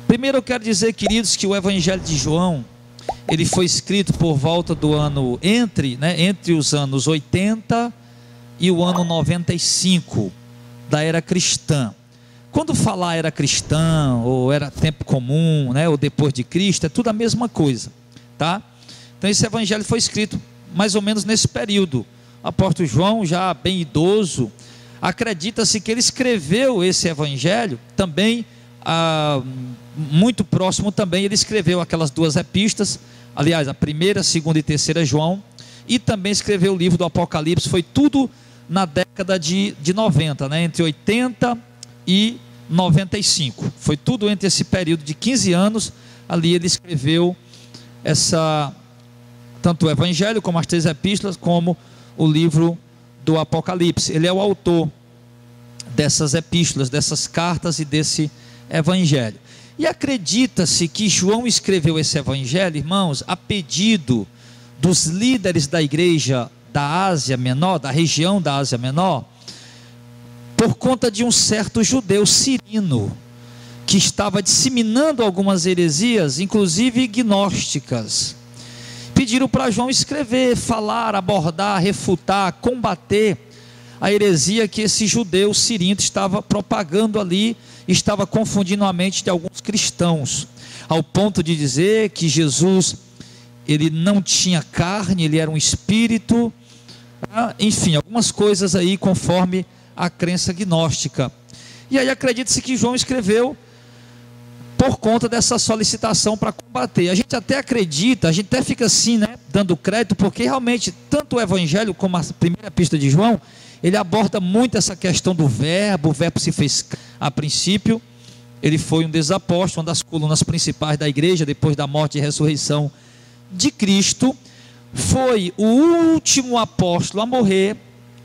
Primeiro eu quero dizer, queridos, que o Evangelho de João, ele foi escrito por volta do ano, entre os anos 80 e o ano 95 da era cristã. Quando falar era cristã, ou era tempo comum, ou depois de Cristo, é tudo a mesma coisa, tá? Então esse evangelho foi escrito mais ou menos nesse período. O apóstolo João, já bem idoso, acredita-se que ele escreveu esse evangelho também, muito próximo também, ele escreveu aquelas duas epístolas, aliás, a primeira, segunda e terceira João, e também escreveu o livro do Apocalipse. Foi tudo na década de 90, entre 80 e 95, foi tudo entre esse período de 15 anos, ali ele escreveu tanto o Evangelho, como as 3 epístolas, como o livro do Apocalipse. Ele é o autor dessas epístolas, dessas cartas e desse Evangelho. E acredita-se que João escreveu esse Evangelho, irmãos, a pedido dos líderes da igreja da Ásia Menor, da região da Ásia Menor, por conta de um certo judeu Cirino, que estava disseminando algumas heresias, inclusive gnósticas. Pediram para João escrever, falar, abordar, refutar, combater a heresia que esse judeu Cirino estava propagando ali, estava confundindo a mente de alguns cristãos, ao ponto de dizer que Jesus, ele não tinha carne, ele era um espírito, enfim, algumas coisas aí conforme a crença gnóstica. E aí acredita-se que João escreveu por conta dessa solicitação para combater. A gente até acredita, a gente até fica assim, dando crédito, porque realmente tanto o Evangelho como a primeira epístola de João, ele aborda muito essa questão do verbo. O verbo se fez, a princípio, ele foi um dos apóstolos, uma das colunas principais da igreja, depois da morte e ressurreição de Cristo, foi o último apóstolo a morrer,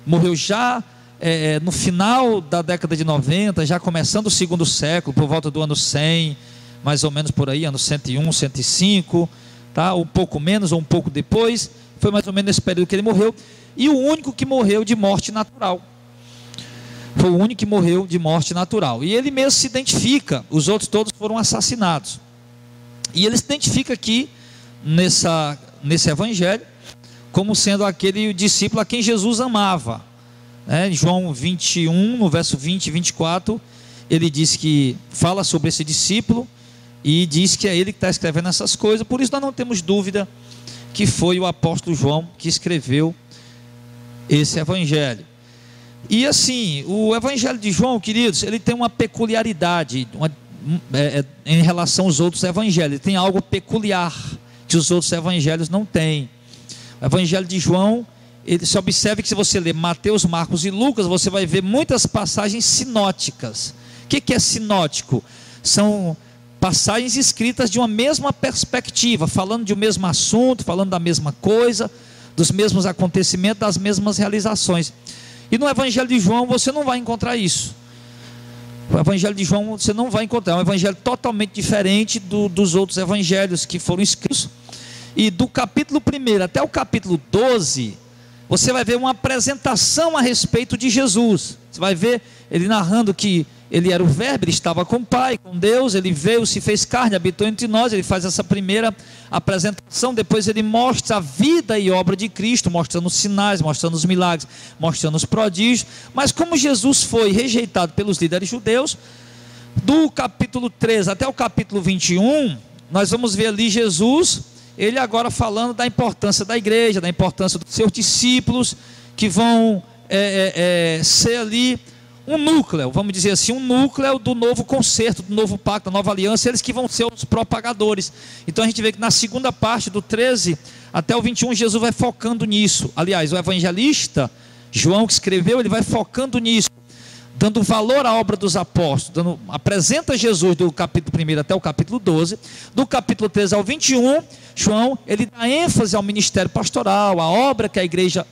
morreu já no final da década de 90, já começando o segundo século, por volta do ano 100, mais ou menos por aí, ano 101, 105, tá? Um pouco menos ou um pouco depois, foi mais ou menos nesse período que ele morreu, e o único que morreu de morte natural, foi o único que morreu de morte natural, e ele mesmo se identifica, os outros todos foram assassinados, e ele se identifica aqui, nesse evangelho, como sendo aquele discípulo a quem Jesus amava. Em João 21, no verso 20 e 24, ele diz que fala sobre esse discípulo e diz que é ele que está escrevendo essas coisas. Por isso nós não temos dúvida que foi o apóstolo João que escreveu esse evangelho. E assim, o evangelho de João, queridos, ele tem uma peculiaridade em relação aos outros evangelhos. Ele tem algo peculiar que os outros evangelhos não têm. O evangelho de João, ele se observe que se você ler Mateus, Marcos e Lucas, você vai ver muitas passagens sinóticas. O que é sinótico? São passagens escritas de uma mesma perspectiva, falando de um mesmo assunto, falando da mesma coisa, dos mesmos acontecimentos, das mesmas realizações. E no evangelho de João você não vai encontrar isso. O evangelho de João você não vai encontrar, é um evangelho totalmente diferente dos outros evangelhos que foram escritos. E do capítulo 1 até o capítulo 12, você vai ver uma apresentação a respeito de Jesus. Você vai ver ele narrando que ele era o verbo, ele estava com o Pai, com Deus, ele veio, se fez carne, habitou entre nós. Ele faz essa primeira apresentação, depois ele mostra a vida e obra de Cristo, mostrando os sinais, mostrando os milagres, mostrando os prodígios. Mas como Jesus foi rejeitado pelos líderes judeus, do capítulo 13 até o capítulo 21, nós vamos ver ali Jesus, ele agora falando da importância da igreja, da importância dos seus discípulos, que vão ser ali um núcleo, vamos dizer assim, um núcleo do novo concerto, do novo pacto, da nova aliança, eles que vão ser os propagadores. Então a gente vê que na segunda parte, do 13 até o 21, Jesus vai focando nisso. Aliás, o evangelista João, que escreveu, ele vai focando nisso, dando valor à obra dos apóstolos, apresenta Jesus do capítulo 1 até o capítulo 12, do capítulo 13 ao 21, João, ele dá ênfase ao ministério pastoral, à obra que a igreja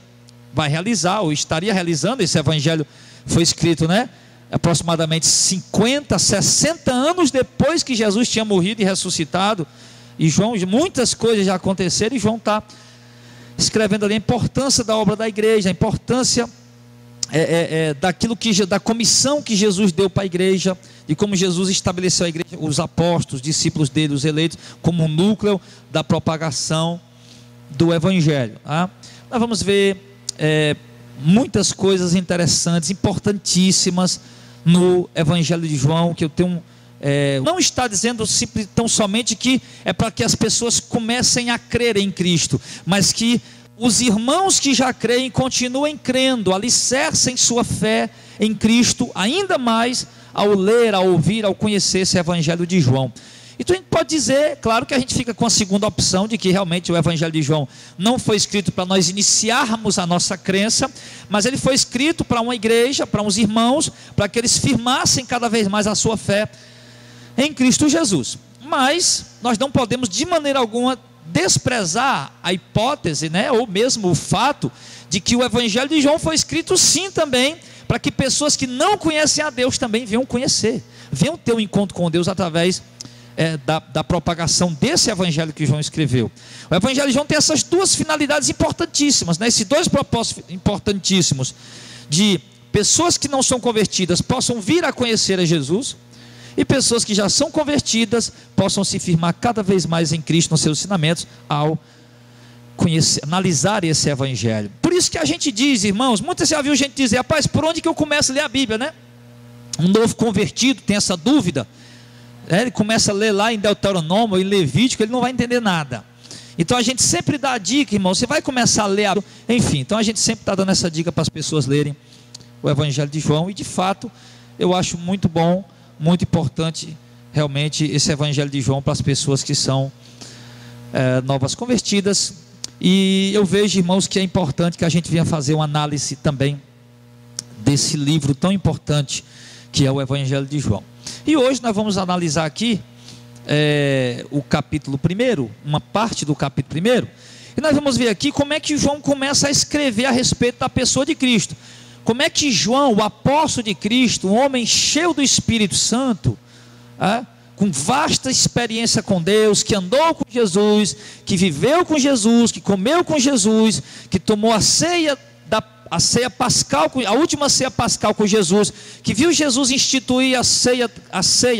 vai realizar, ou estaria realizando. Esse evangelho foi escrito, aproximadamente 50, 60 anos depois que Jesus tinha morrido e ressuscitado, e João, muitas coisas já aconteceram, e João está escrevendo ali a importância da obra da igreja, a importância da comissão que Jesus deu para a igreja, de como Jesus estabeleceu a igreja, os apóstolos, discípulos dele, os eleitos, como um núcleo da propagação do evangelho. Tá? Nós vamos ver muitas coisas interessantes, importantíssimas no evangelho de João, que eu tenho... não está dizendo tão somente que é para que as pessoas comecem a crer em Cristo, mas que os irmãos que já creem continuem crendo, alicercem sua fé em Cristo ainda mais ao ler, ao ouvir, ao conhecer esse evangelho de João. Então a gente pode dizer, claro que a gente fica com a segunda opção de que realmente o evangelho de João não foi escrito para nós iniciarmos a nossa crença, mas ele foi escrito para uma igreja, para uns irmãos, para que eles firmassem cada vez mais a sua fé em Cristo Jesus. Mas nós não podemos de maneira alguma desprezar a hipótese, ou mesmo o fato de que o evangelho de João foi escrito sim também para que pessoas que não conhecem a Deus também venham conhecer, venham ter um encontro com Deus através da propagação desse evangelho que João escreveu. O evangelho de João tem essas duas finalidades importantíssimas, esses dois propósitos importantíssimos, de pessoas que não são convertidas possam vir a conhecer a Jesus, e pessoas que já são convertidas possam se firmar cada vez mais em Cristo nos seus ensinamentos ao conhecer, analisar esse evangelho. Por isso que a gente diz, irmãos, muitas já viu gente dizer: rapaz, por onde que eu começo a ler a Bíblia, Um novo convertido tem essa dúvida, ele começa a ler lá em Deuteronômio, em Levítico, ele não vai entender nada. Então a gente sempre dá a dica, irmão, você vai começar a ler enfim, então a gente sempre está dando essa dica para as pessoas lerem o evangelho de João, e de fato eu acho muito bom, muito importante realmente esse evangelho de João para as pessoas que são novas convertidas. E eu vejo, irmãos, que é importante que a gente venha fazer uma análise também desse livro tão importante que é o evangelho de João. E hoje nós vamos analisar aqui o capítulo 1, uma parte do capítulo 1, e nós vamos ver aqui como é que João começa a escrever a respeito da pessoa de Cristo. Como é que João, o apóstolo de Cristo, um homem cheio do Espírito Santo, com vasta experiência com Deus, que andou com Jesus, que viveu com Jesus, que comeu com Jesus, que tomou a ceia pascal, a última ceia pascal com Jesus, que viu Jesus instituir a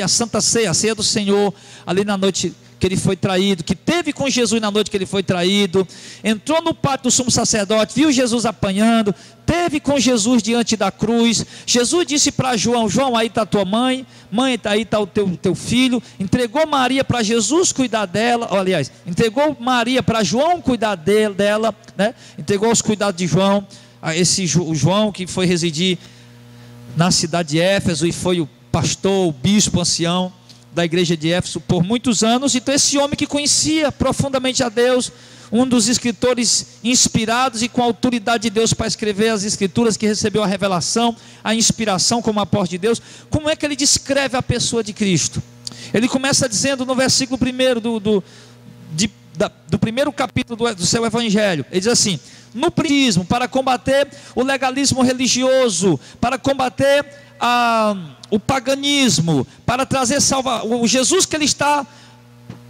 Santa Ceia, a ceia do Senhor, ali na noite que ele foi traído, que teve com Jesus na noite que ele foi traído, entrou no pátio do sumo sacerdote, viu Jesus apanhando, teve com Jesus diante da cruz. Jesus disse para João: João, aí está a tua mãe, aí está o teu filho. Entregou Maria para Jesus cuidar dela, aliás, entregou Maria para João cuidar dela, entregou os cuidados de João, o João que foi residir na cidade de Éfeso e foi o pastor, o bispo ancião da igreja de Éfeso por muitos anos. Então esse homem que conhecia profundamente a Deus, um dos escritores inspirados e com a autoridade de Deus para escrever as escrituras, que recebeu a revelação, a inspiração como apóstolo de Deus, como é que ele descreve a pessoa de Cristo? Ele começa dizendo no versículo 1 do primeiro capítulo do seu evangelho, ele diz assim: no princípio, para combater o legalismo religioso, para combater o paganismo, para trazer o Jesus que ele está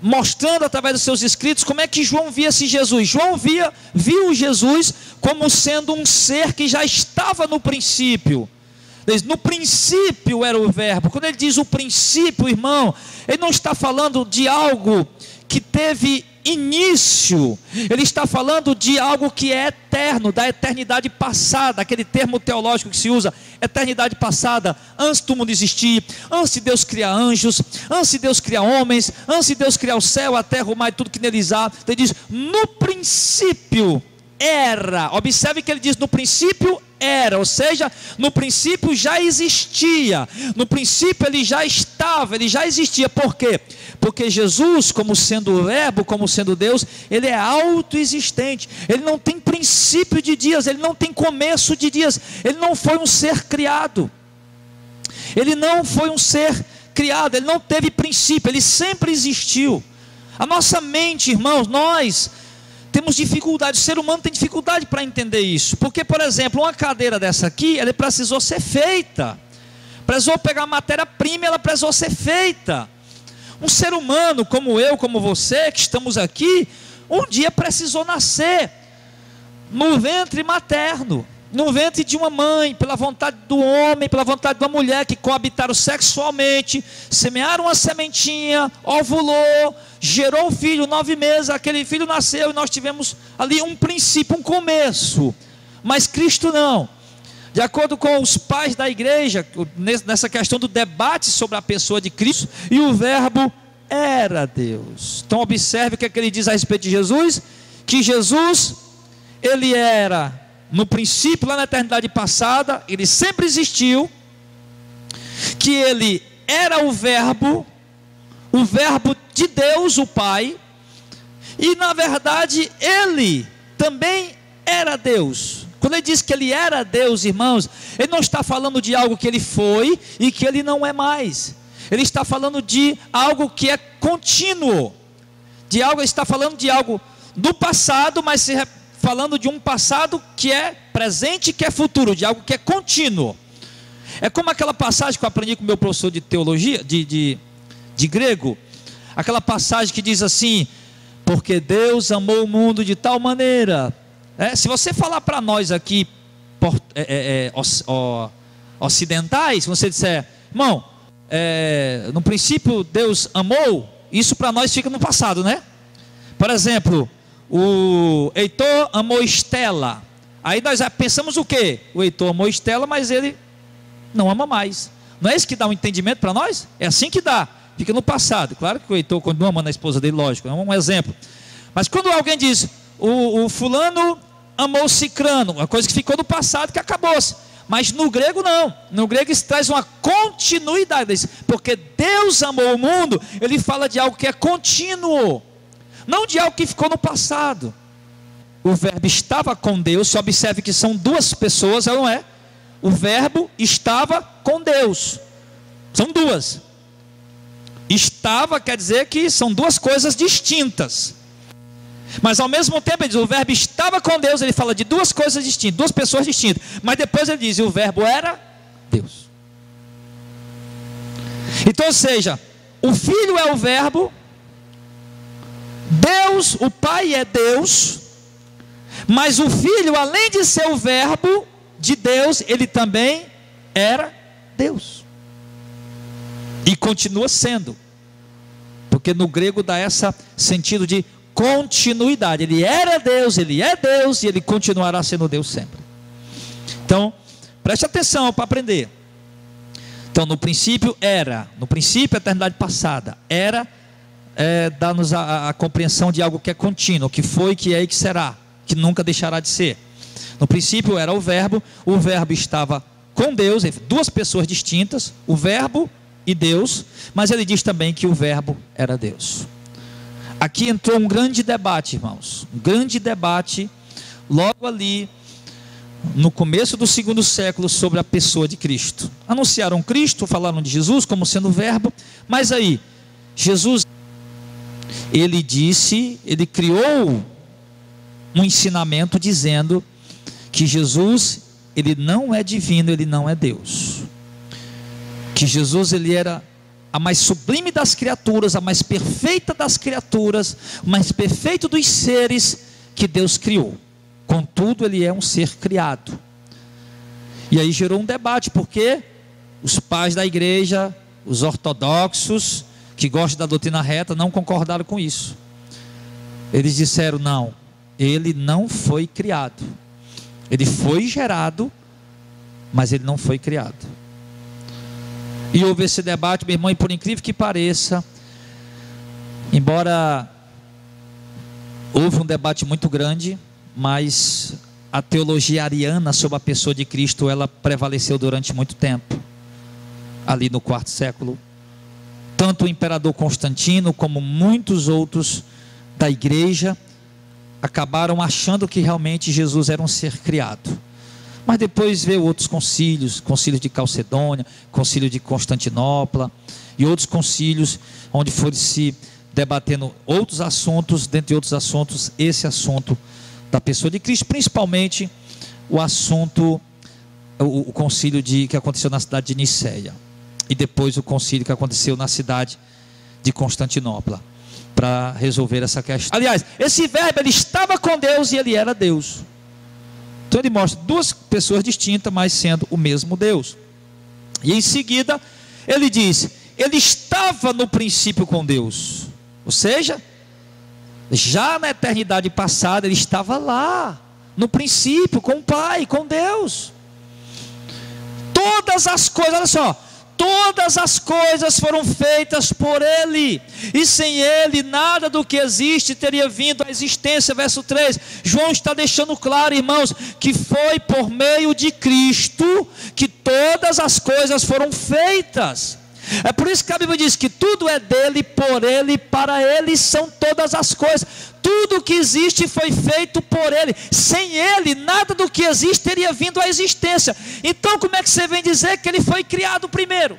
mostrando através dos seus escritos. Como é que João via esse Jesus? João viu Jesus como sendo um ser que já estava no princípio. No princípio era o verbo. Quando ele diz o princípio, irmão, ele não está falando de algo que teve início, ele está falando de algo que é eterno, da eternidade passada, aquele termo teológico que se usa, eternidade passada, antes do mundo existir, antes de Deus criar anjos, antes de Deus criar homens, antes de Deus criar o céu, a terra, o mar e tudo que neles há. Ele diz: no princípio era. Observe que ele diz: no princípio era, ou seja, no princípio já existia, no princípio ele já estava, ele já existia. Por quê? Porque Jesus, como sendo o verbo, como sendo Deus, ele é autoexistente, ele não tem princípio de dias, ele não tem começo de dias, ele não foi um ser criado, ele não foi um ser criado, ele não teve princípio, ele sempre existiu. A nossa mente, irmãos, nós temos dificuldade, o ser humano tem dificuldade para entender isso, porque, por exemplo, uma cadeira dessa aqui, ela precisou ser feita, precisou pegar matéria-prima, ela precisou ser feita. Um ser humano como eu, como você, que estamos aqui, um dia precisou nascer no ventre materno. no ventre de uma mãe, pela vontade do homem, pela vontade de uma mulher, que coabitaram sexualmente, semearam uma sementinha, ovulou, gerou um filho, 9 meses, aquele filho nasceu e nós tivemos ali um princípio, um começo. Mas Cristo não. De acordo com os pais da igreja, nessa questão do debate sobre a pessoa de Cristo, e o verbo era Deus. Então observe o que ele diz a respeito de Jesus, que Jesus, ele era no princípio, lá na eternidade passada, ele sempre existiu, que ele era o verbo de Deus, o Pai, e na verdade ele também era Deus. Quando ele diz que ele era Deus, irmãos, ele não está falando de algo que ele foi e que ele não é mais. Ele está falando de algo que é contínuo, está falando de algo do passado, mas falando de um passado que é presente, que é futuro, de algo que é contínuo. É como aquela passagem que eu aprendi com o meu professor de teologia, de grego, aquela passagem que diz assim: porque Deus amou o mundo de tal maneira. Se você falar para nós aqui, ocidentais, se você disser, irmão, no princípio Deus amou, isso para nós fica no passado, né? Por exemplo, o Heitor amou Estela. Aí nós pensamos o quê? O Heitor amou Estela, mas ele não ama mais. Não é isso que dá um entendimento para nós? É assim que dá, fica no passado. Claro que o Heitor continua amando a esposa dele, lógico, é um exemplo. Mas quando alguém diz, o fulano amou Cicrano, uma coisa que ficou no passado, que acabou-se. Mas no grego não, no grego isso traz uma continuidade, porque Deus amou o mundo, ele fala de algo que é contínuo, não de algo que ficou no passado. O verbo estava com Deus, se observe que são duas pessoas, não é? O verbo estava com Deus, são duas. Estava quer dizer que são duas coisas distintas, mas ao mesmo tempo ele diz, o verbo estava com Deus, ele fala de duas coisas distintas, duas pessoas distintas, mas depois ele diz, o verbo era Deus. Então, ou seja, o Filho é o verbo, Deus, o Pai é Deus, mas o Filho, além de ser o verbo de Deus, ele também era Deus, e continua sendo, porque no grego dá esse sentido de continuidade. Ele era Deus, ele é Deus, e ele continuará sendo Deus sempre. Então, preste atenção para aprender. Então, no princípio era, no princípio a eternidade passada, era, dá-nos a compreensão de algo que é contínuo, que foi, que é e que será, que nunca deixará de ser. No princípio era o verbo estava com Deus, duas pessoas distintas, o verbo e Deus, mas ele diz também que o verbo era Deus. Aqui entrou um grande debate, irmãos, um grande debate, logo ali, no começo do 2º século, sobre a pessoa de Cristo. Anunciaram Cristo, falaram de Jesus como sendo o verbo, mas aí, Jesus, ele criou um ensinamento dizendo que Jesus, ele não é divino, ele não é Deus. Que Jesus, ele era a mais sublime das criaturas, a mais perfeita das criaturas, o mais perfeito dos seres que Deus criou. Contudo, ele é um ser criado. E aí gerou um debate, porque os pais da igreja, os ortodoxos, que gostam da doutrina reta, não concordaram com isso. Eles disseram, não, ele não foi criado. Ele foi gerado, mas ele não foi criado. E houve esse debate, meu irmão, e por incrível que pareça, embora houve um debate muito grande, mas a teologia ariana sobre a pessoa de Cristo, ela prevaleceu durante muito tempo, ali no 4º século. Tanto o imperador Constantino, como muitos outros da igreja, acabaram achando que realmente Jesus era um ser criado. Mas depois veio outros concílios, concílio de Calcedônia, concílio de Constantinopla, e outros concílios, onde foram se debatendo outros assuntos, dentre outros assuntos, esse assunto da pessoa de Cristo, principalmente o assunto, o concílio que aconteceu na cidade de Niceia, e depois o concílio que aconteceu na cidade de Constantinopla, para resolver essa questão. Aliás, esse verbo, ele estava com Deus e ele era Deus. Então ele mostra duas pessoas distintas, mas sendo o mesmo Deus. E em seguida ele diz: ele estava no princípio com Deus. Ou seja, já na eternidade passada ele estava lá, no princípio, com o Pai, com Deus. Todas as coisas, olha só, todas as coisas foram feitas por Ele, e sem Ele nada do que existe teria vindo à existência. Verso 3, João está deixando claro, irmãos, que foi por meio de Cristo que todas as coisas foram feitas. É por isso que a Bíblia diz que tudo é dele, por ele, para ele são todas as coisas. Tudo que existe foi feito por ele. Sem ele, nada do que existe teria vindo à existência. Então como é que você vem dizer que ele foi criado primeiro?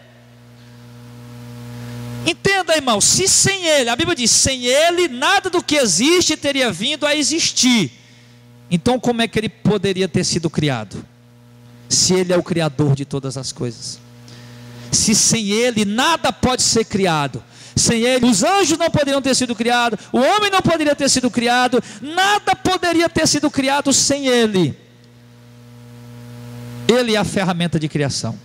Entenda, irmão, se sem ele, a Bíblia diz, sem ele, nada do que existe teria vindo a existir. Então como é que ele poderia ter sido criado? Se ele é o criador de todas as coisas. Se sem ele nada pode ser criado, sem ele os anjos não poderiam ter sido criados, o homem não poderia ter sido criado, nada poderia ter sido criado sem ele. Ele é a ferramenta de criação,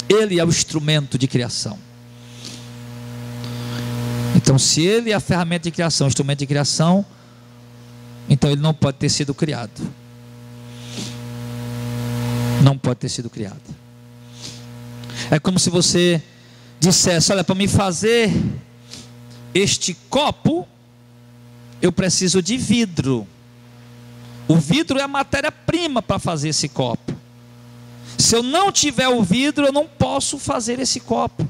ele é o instrumento de criação. Então se ele é a ferramenta de criação, o instrumento de criação, então ele não pode ter sido criado. Não pode ter sido criado. É como se você dissesse: olha, para me fazer este copo, eu preciso de vidro. O vidro é a matéria-prima para fazer esse copo. Se eu não tiver o vidro, eu não posso fazer esse copo.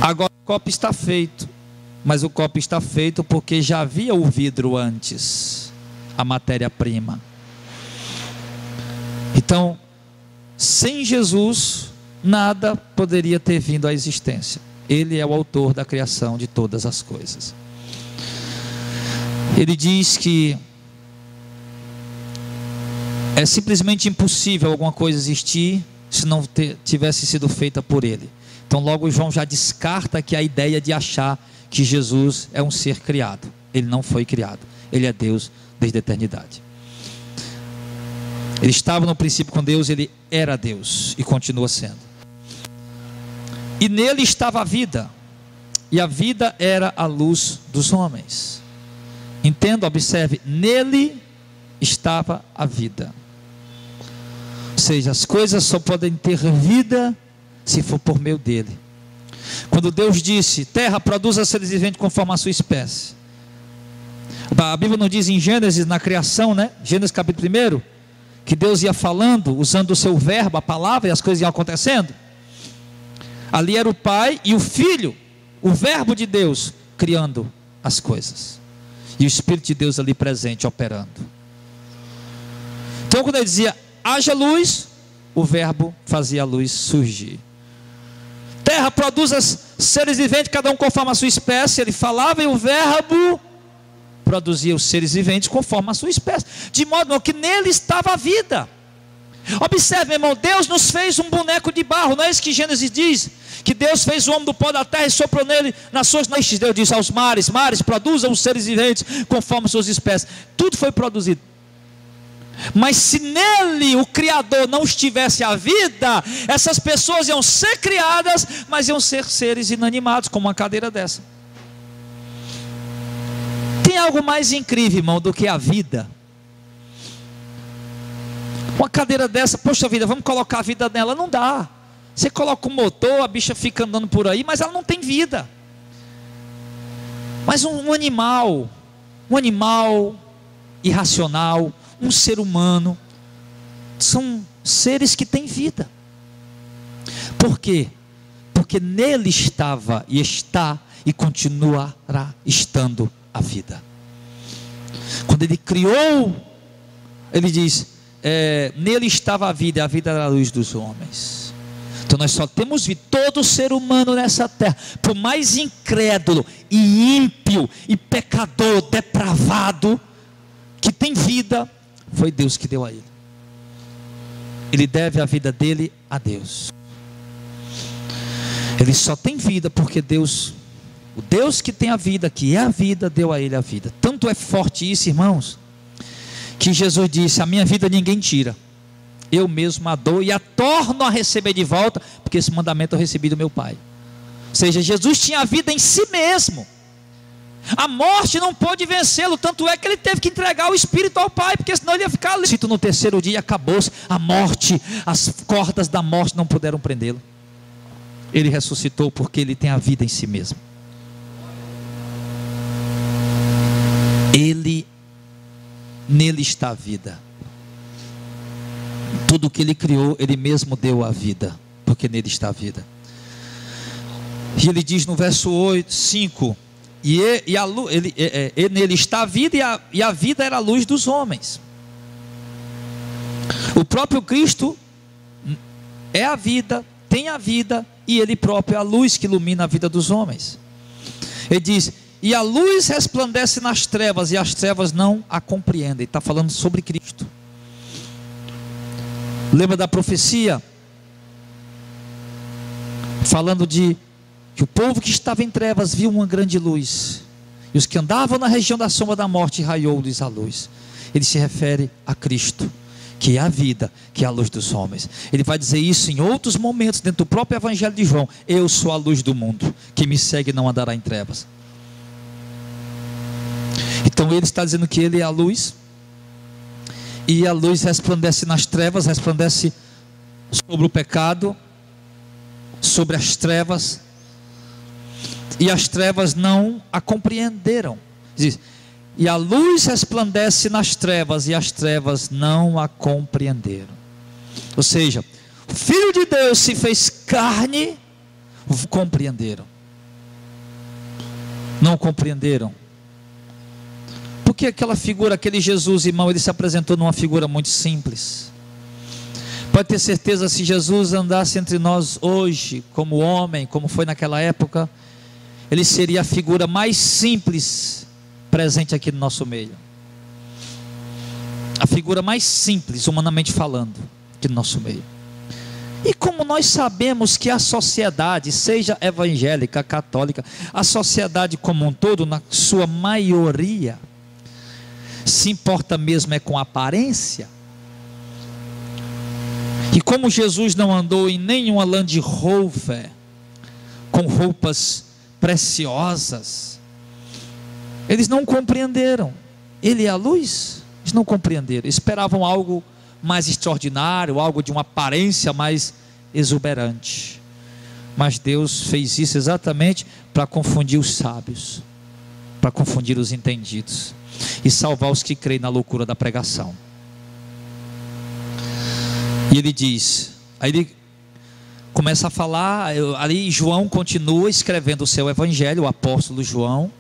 Agora o copo está feito, mas o copo está feito porque já havia o vidro antes, a matéria-prima. Então, sem Jesus, nada poderia ter vindo à existência. Ele é o autor da criação de todas as coisas. Ele diz que é simplesmente impossível alguma coisa existir se não tivesse sido feita por ele. Então logo João já descarta que a ideia de achar que Jesus é um ser criado. Ele não foi criado, ele é Deus desde a eternidade. Ele estava no princípio com Deus, ele era Deus e continua sendo. E nele estava a vida, e a vida era a luz dos homens. Entenda, observe, nele estava a vida. Ou seja, as coisas só podem ter vida se for por meio dele. Quando Deus disse: terra, produza seres viventes conforme a sua espécie. A Bíblia não diz em Gênesis, na criação, né? Gênesis capítulo 1, que Deus ia falando, usando o seu verbo, a palavra, e as coisas iam acontecendo. Ali era o Pai e o Filho, o verbo de Deus, criando as coisas, e o Espírito de Deus ali presente, operando. Então quando ele dizia: haja luz, o verbo fazia a luz surgir. Terra, produza seres viventes, cada um conforme a sua espécie. Ele falava e o verbo produzia os seres viventes conforme a sua espécie, de modo que nele estava a vida. Observe, meu irmão, Deus nos fez um boneco de barro. Não é isso que Gênesis diz? Que Deus fez o homem do pó da terra e soprou nele nas suas noites. Deus disse aos mares: mares, produzam os seres viventes conforme as suas espécies. Tudo foi produzido. Mas se nele o Criador não estivesse a vida, essas pessoas iam ser criadas, mas iam ser seres inanimados, como uma cadeira dessa. Tem algo mais incrível, irmão, do que a vida? Uma cadeira dessa, poxa vida, vamos colocar a vida nela? Não dá. Você coloca o motor, a bicha fica andando por aí, mas ela não tem vida. Mas um animal irracional, um ser humano, são seres que têm vida. Por quê? Porque nele estava e está e continuará estando a vida. Quando ele criou, ele diz: nele estava a vida, e a vida era a luz dos homens. Então nós só temos vida. Todo ser humano nessa terra, por mais incrédulo e ímpio e pecador, depravado, que tem vida, foi Deus que deu a ele. Ele deve a vida dele a Deus. Ele só tem vida porque Deus, o Deus que tem a vida, que é a vida, deu a ele a vida. Tanto é forte isso, irmãos, que Jesus disse: a minha vida ninguém tira, eu mesmo a dou e a torno a receber de volta, porque esse mandamento eu recebi do meu Pai. Ou seja, Jesus tinha a vida em si mesmo, a morte não pôde vencê-lo, tanto é que ele teve que entregar o Espírito ao Pai, porque senão ele ia ficar ali. No terceiro dia acabou-se a morte, as cordas da morte não puderam prendê-lo. Ele ressuscitou porque ele tem a vida em si mesmo. Nele está a vida. Tudo que ele criou, ele mesmo deu a vida, porque nele está a vida. E ele diz no verso 5: nele está a vida, e a vida era a luz dos homens. O próprio Cristo é a vida, tem a vida, e ele próprio é a luz que ilumina a vida dos homens. Ele diz: e a luz resplandece nas trevas, e as trevas não a compreendem. Está falando sobre Cristo. Lembra da profecia? Falando de que o povo que estava em trevas viu uma grande luz, e os que andavam na região da sombra da morte, raiou-lhes a luz. Ele se refere a Cristo, que é a vida, que é a luz dos homens. Ele vai dizer isso em outros momentos, dentro do próprio Evangelho de João: eu sou a luz do mundo, quem me segue não andará em trevas. Então ele está dizendo que ele é a luz, e a luz resplandece nas trevas, resplandece sobre o pecado, sobre as trevas, e as trevas não a compreenderam. Diz: e a luz resplandece nas trevas, e as trevas não a compreenderam. Ou seja, o Filho de Deus se fez carne, compreenderam. Não compreenderam. Porque aquela figura, aquele Jesus, irmão, ele se apresentou numa figura muito simples. Pode ter certeza, se Jesus andasse entre nós hoje, como homem, como foi naquela época, ele seria a figura mais simples presente aqui no nosso meio. A figura mais simples, humanamente falando, aqui no nosso meio. E como nós sabemos que a sociedade, seja evangélica, católica, a sociedade como um todo, na sua maioria, se importa mesmo é com a aparência. E como Jesus não andou em nenhuma Land Rover com roupas preciosas, eles não compreenderam. Ele é a luz, eles não compreenderam. Esperavam algo mais extraordinário, algo de uma aparência mais exuberante. Mas Deus fez isso exatamente para confundir os sábios, para confundir os entendidos e salvar os que creem na loucura da pregação. E ele diz, aí ele começa a falar, ali João continua escrevendo o seu evangelho, o apóstolo João,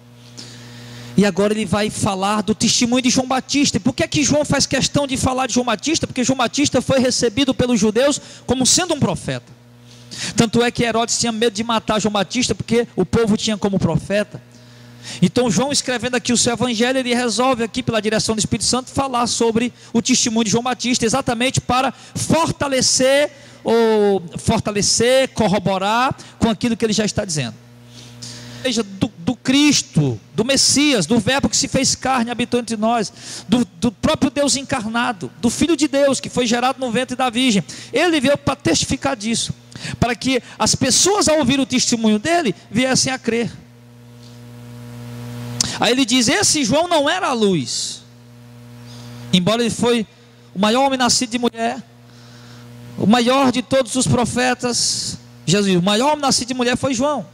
e agora ele vai falar do testemunho de João Batista. E por que é que João faz questão de falar de João Batista? Porque João Batista foi recebido pelos judeus como sendo um profeta. Tanto é que Herodes tinha medo de matar João Batista, porque o povo tinha como profeta. Então João, escrevendo aqui o seu evangelho, ele resolve aqui, pela direção do Espírito Santo, falar sobre o testemunho de João Batista, exatamente para fortalecer, corroborar com aquilo que ele já está dizendo. Ou seja, do Cristo, do Messias, do Verbo que se fez carne, habitou entre nós, do próprio Deus encarnado, do Filho de Deus que foi gerado no ventre da Virgem. Ele veio para testificar disso, para que as pessoas, ao ouvir o testemunho dele, viessem a crer. Aí ele diz: esse João não era a luz, embora ele foi o maior homem nascido de mulher, o maior de todos os profetas. Jesus, o maior homem nascido de mulher foi João,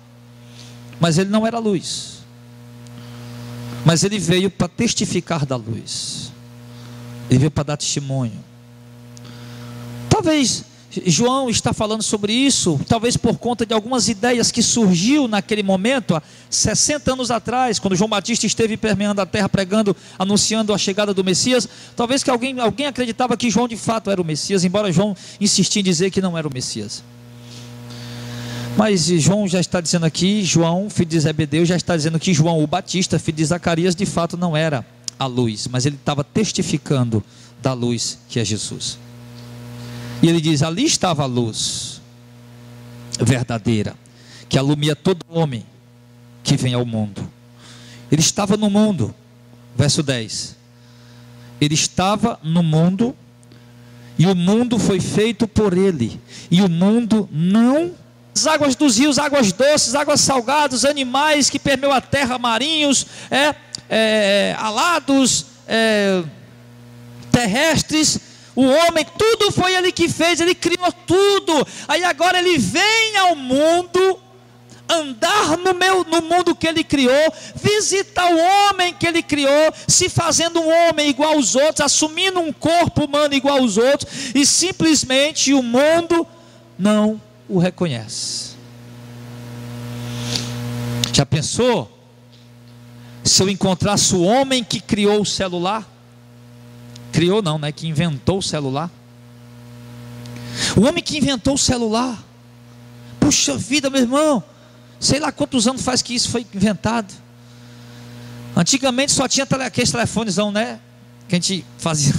mas ele não era a luz, mas ele veio para testificar da luz, ele veio para dar testemunho. Talvez João está falando sobre isso, talvez por conta de algumas ideias que surgiu naquele momento, há 60 anos atrás, quando João Batista esteve permeando a terra, pregando, anunciando a chegada do Messias. Talvez que alguém acreditava que João de fato era o Messias, embora João insistia em dizer que não era o Messias. Mas João já está dizendo aqui, João, filho de Zebedeu, já está dizendo que João o Batista, filho de Zacarias, de fato não era a luz, mas ele estava testificando da luz que é Jesus. E ele diz: ali estava a luz verdadeira, que alumia todo homem que vem ao mundo. Ele estava no mundo, verso 10. Ele estava no mundo, e o mundo foi feito por ele, e o mundo não. As águas dos rios, águas doces, águas salgadas, animais que permeiam a terra, marinhos, alados, terrestres, o homem, tudo foi ele que fez, ele criou tudo. Aí agora ele vem ao mundo, andar no mundo que ele criou, visitar o homem que ele criou, se fazendo um homem igual aos outros, assumindo um corpo humano igual aos outros, e simplesmente o mundo não o reconhece. Já pensou se eu encontrasse o homem que criou o celular? Criou não, né? Que inventou o celular. O homem que inventou o celular. Puxa vida, meu irmão, sei lá quantos anos faz que isso foi inventado. Antigamente só tinha aqueles telefonezão, né? Que a gente fazia.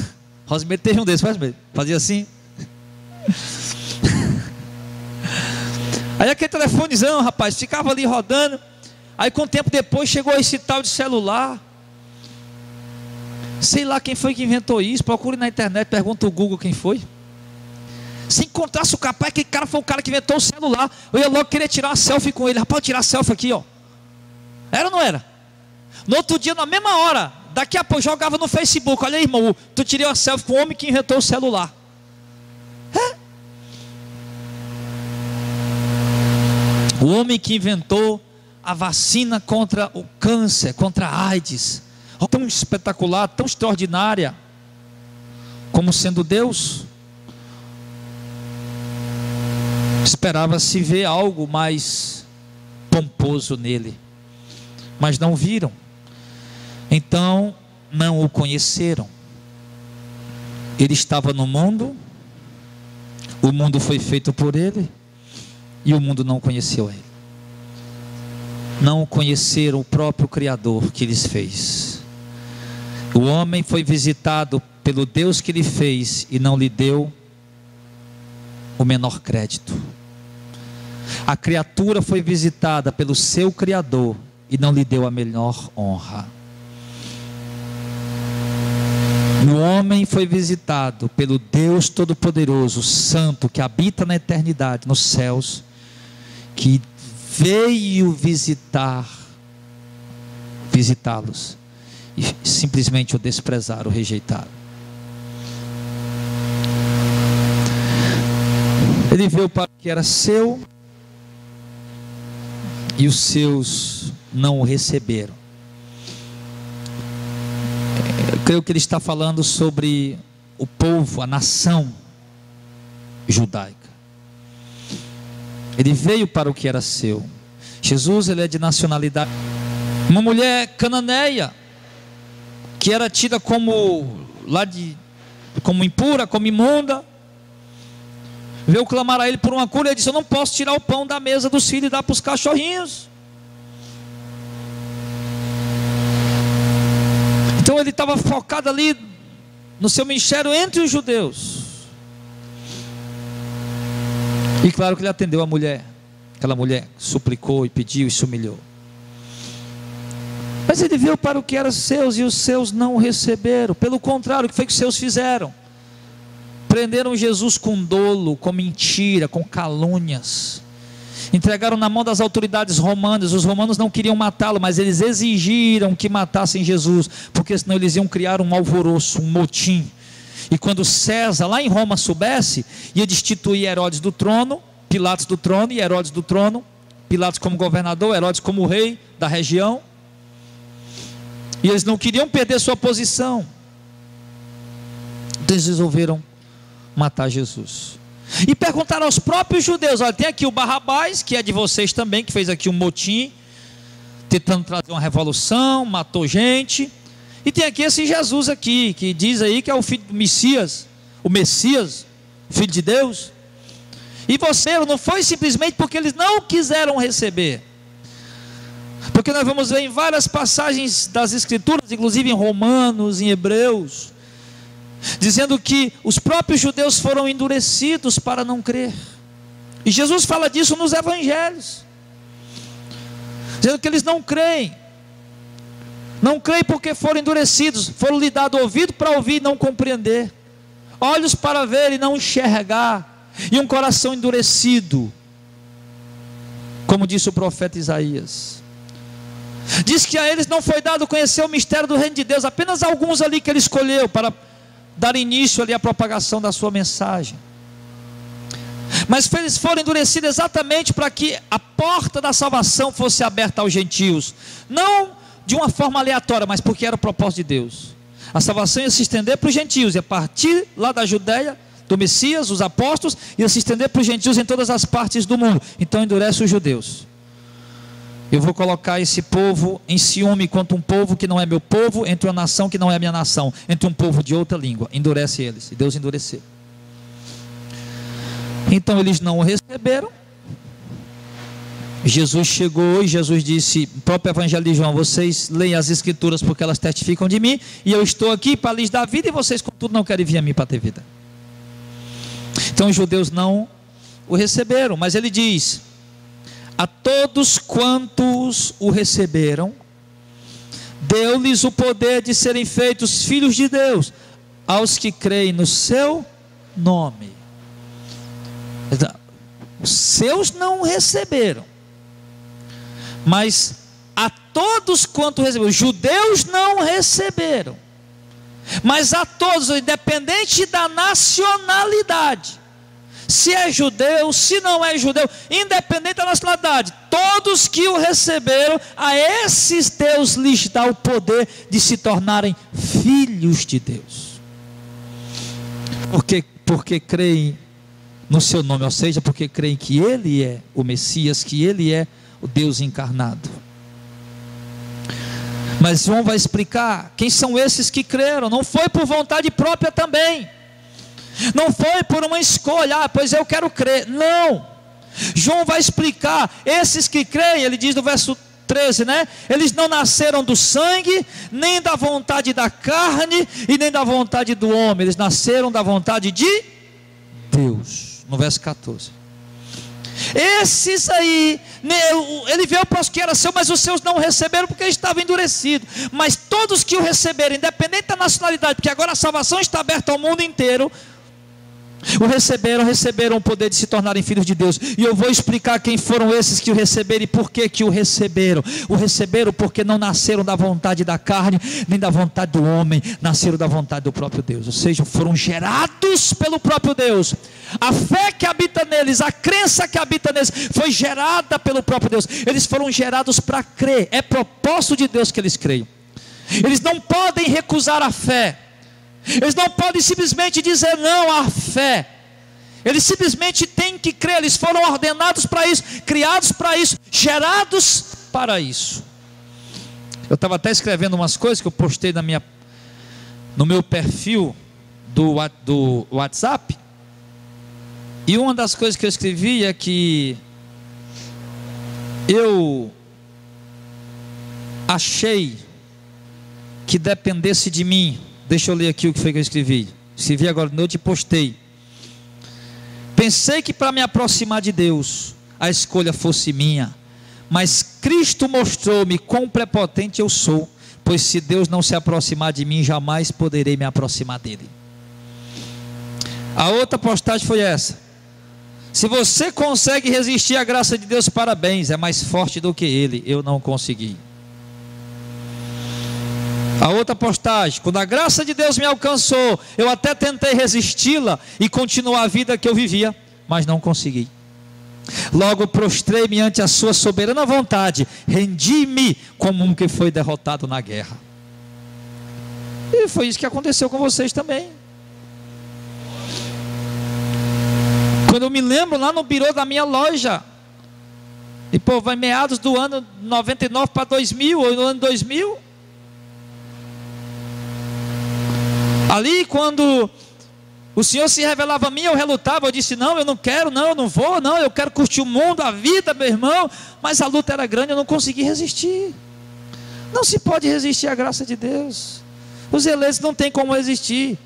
Rosimeiro teve um desses, fazia assim. Aí aquele telefonezão, rapaz, ficava ali rodando. Aí com o tempo depois chegou esse tal de celular. Sei lá quem foi que inventou isso. Procure na internet, pergunta o Google quem foi. Se encontrasse o capaz, aquele cara foi o cara que inventou o celular, eu ia logo querer tirar uma selfie com ele. Rapaz, tirar selfie aqui, ó. Era ou não era? No outro dia, na mesma hora, daqui a pouco jogava no Facebook. Olha aí, irmão, tu tirei uma selfie com o homem que inventou o celular. O homem que inventou a vacina contra o câncer, contra a AIDS, tão espetacular, tão extraordinária, como sendo Deus. Esperava-se ver algo mais pomposo nele, mas não viram, então não o conheceram. Ele estava no mundo, o mundo foi feito por ele, e o mundo não conheceu ele. Não conheceram o próprio Criador que lhes fez. O homem foi visitado pelo Deus que lhe fez e não lhe deu o menor crédito. A criatura foi visitada pelo seu Criador e não lhe deu a melhor honra. O homem foi visitado pelo Deus Todo-Poderoso, Santo, que habita na eternidade, nos céus, que veio visitá-los, e simplesmente o desprezaram, o rejeitaram. Ele veio para o que era seu, e os seus não o receberam. Eu creio que ele está falando sobre o povo, a nação judaica. Ele veio para o que era seu. Jesus, ele é de nacionalidade. Uma mulher cananeia, que era tida como impura, como imunda, veio clamar a ele por uma cura. Ele disse: eu não posso tirar o pão da mesa dos filhos e dar para os cachorrinhos. Então ele estava focado ali no seu ministério entre os judeus. E claro que ele atendeu a mulher. Aquela mulher suplicou e pediu e se humilhou. Mas ele veio para o que era seus, e os seus não o receberam. Pelo contrário, o que foi que os seus fizeram? Prenderam Jesus com dolo, com mentira, com calúnias. Entregaram na mão das autoridades romanas. Os romanos não queriam matá-lo, mas eles exigiram que matassem Jesus, porque senão eles iam criar um alvoroço, um motim. E quando César, lá em Roma, soubesse, ia destituir Herodes do trono, Pilatos do trono e Herodes do trono. Pilatos como governador, Herodes como rei da região. E eles não queriam perder sua posição. Então eles resolveram matar Jesus. E perguntaram aos próprios judeus: olha, tem aqui o Barrabás, que é de vocês também, que fez aqui um motim, tentando trazer uma revolução, matou gente. E tem aqui esse Jesus aqui, que diz aí que é o filho do Messias, o Messias, filho de Deus. E você, não foi simplesmente porque eles não quiseram receber. Porque nós vamos ver em várias passagens das Escrituras, inclusive em Romanos, em Hebreus, dizendo que os próprios judeus foram endurecidos para não crer. E Jesus fala disso nos Evangelhos, dizendo que eles não creem. Não creem porque foram endurecidos, foram lhe dado ouvido para ouvir e não compreender, olhos para ver e não enxergar, e um coração endurecido, como disse o profeta Isaías. Diz que a eles não foi dado conhecer o mistério do reino de Deus, apenas alguns ali que ele escolheu para dar início ali à propagação da sua mensagem. Mas eles foram endurecidos exatamente para que a porta da salvação fosse aberta aos gentios, não de uma forma aleatória, mas porque era o propósito de Deus. A salvação ia se estender para os gentios, e a partir lá da Judéia, do Messias, os apóstolos, ia se estender para os gentios em todas as partes do mundo. Então endurece os judeus. Eu vou colocar esse povo em ciúme contra um povo que não é meu povo, entre uma nação que não é minha nação, entre um povo de outra língua. Endurece eles, e Deus endureceu. Então eles não o receberam. Jesus chegou e Jesus disse, próprio evangelho de João: vocês leem as escrituras porque elas testificam de mim, e eu estou aqui para lhes dar vida, e vocês contudo não querem vir a mim para ter vida. Então os judeus não o receberam, mas ele diz: a todos quantos o receberam, deu-lhes o poder de serem feitos filhos de Deus, aos que creem no seu nome. Os seus não receberam, mas a todos quanto receberam. Os judeus não receberam, mas a todos, independente da nacionalidade, se é judeu, se não é judeu, independente da nacionalidade, todos que o receberam, a esses Deus lhes dá o poder de se tornarem filhos de Deus, porque creem no seu nome, ou seja, porque creem que Ele é o Messias, que Ele é o Deus encarnado. Mas João vai explicar quem são esses que creram. Não foi por vontade própria também, não foi por uma escolha, pois eu quero crer, não. João vai explicar, esses que creem, ele diz no verso 13, né? Eles não nasceram do sangue, nem da vontade da carne, e nem da vontade do homem, eles nasceram da vontade de Deus. No verso 14, esses aí, ele veio para os que era seu, mas os seus não receberam, porque estavam endurecidos. Mas todos que o receberam, independente da nacionalidade, porque agora a salvação está aberta ao mundo inteiro, o receberam o poder de se tornarem filhos de Deus. E eu vou explicar quem foram esses que o receberam e por que o receberam. O receberam porque não nasceram da vontade da carne, nem da vontade do homem, nasceram da vontade do próprio Deus, ou seja, foram gerados pelo próprio Deus. A fé que habita neles, a crença que habita neles, foi gerada pelo próprio Deus. Eles foram gerados para crer, é propósito de Deus que eles creiam. Eles não podem recusar a fé, eles não podem simplesmente dizer não à fé, eles simplesmente têm que crer. Eles foram ordenados para isso, criados para isso, gerados para isso. Eu estava até escrevendo umas coisas que eu postei no meu perfil do WhatsApp, e uma das coisas que eu escrevi é que eu achei que dependesse de mim. Deixa eu ler aqui o que foi que eu escrevi. Escrevi agora de noite e postei. Pensei que para me aproximar de Deus, a escolha fosse minha, mas Cristo mostrou-me quão prepotente eu sou, pois se Deus não se aproximar de mim, jamais poderei me aproximar dele. A outra postagem foi essa: se você consegue resistir à graça de Deus, parabéns, é mais forte do que ele, eu não consegui. A outra postagem: quando a graça de Deus me alcançou, eu até tentei resisti-la e continuar a vida que eu vivia, mas não consegui. Logo prostrei-me ante a sua soberana vontade, rendi-me como um que foi derrotado na guerra. E foi isso que aconteceu com vocês também. Quando eu me lembro lá no birô da minha loja, e vai meados do ano 99 para 2000, ou no ano 2000, ali quando o Senhor se revelava a mim, eu relutava, eu disse: não, eu não quero, não, eu não vou, não, eu quero curtir o mundo, a vida, meu irmão. Mas a luta era grande, eu não consegui resistir. Não se pode resistir à graça de Deus. Os eleitos não tem como resistir.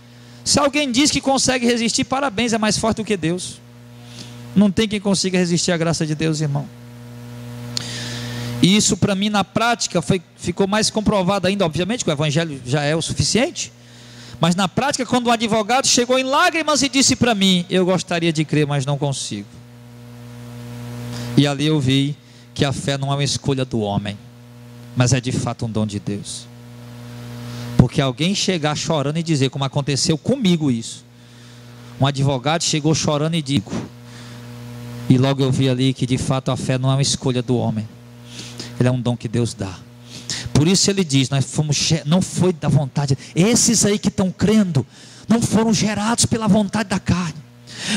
Se alguém diz que consegue resistir, parabéns, é mais forte do que Deus. Não tem quem consiga resistir à graça de Deus, irmão. E isso para mim na prática ficou mais comprovado ainda, obviamente que o evangelho já é o suficiente, mas na prática, quando um advogado chegou em lágrimas e disse para mim: eu gostaria de crer, mas não consigo. E ali eu vi que a fé não é uma escolha do homem, mas é de fato um dom de Deus. Porque alguém chegar chorando e dizer, como aconteceu comigo isso, um advogado chegou chorando e digo, e logo eu vi ali que de fato a fé não é uma escolha do homem, ele é um dom que Deus dá. Por isso ele diz, não foi da vontade, esses aí que estão crendo, não foram gerados pela vontade da carne,